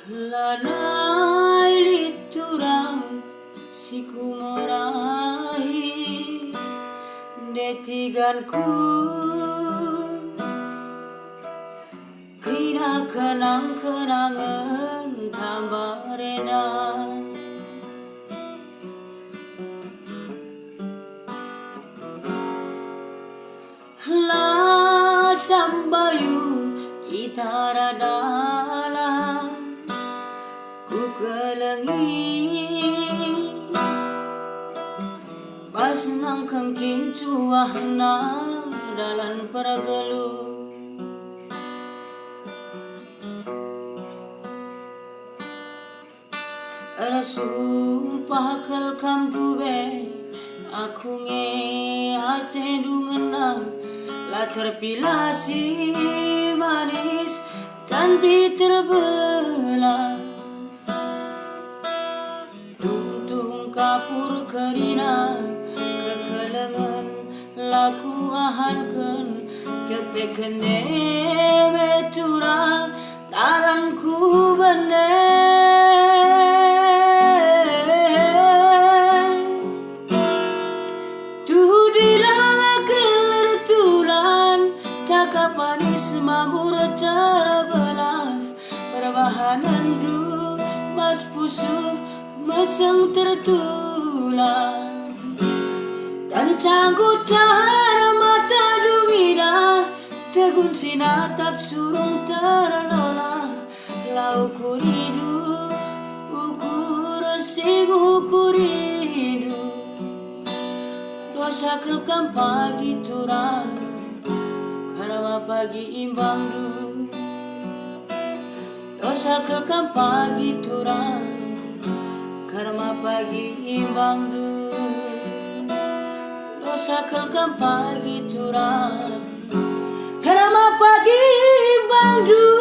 Lanai liturang sikumorai detiganku Krina kenang-kenangan tambarena La sambayu itaradala ku kelengi pas nang kengking cuahna dalan paragelu Rasumpah kel kamdube aku nge ate dungena la terpilasi manis janji terbelah tuntung kapur kerina kekelengan laku ahankan kepekene meturang taranku bener Panis mabur terbelas perbahanan du mas pusuh meseng tertulang dan canggut cahara mata dumida tegun sinatap surung terlola lau kuridu ukur sigu kuridu dosa kelkam pagi turang karama pagi imbang du dosa kelkam pagi turang karma pagi imbang du dosa kelkam pagi turang karma pagi imbang du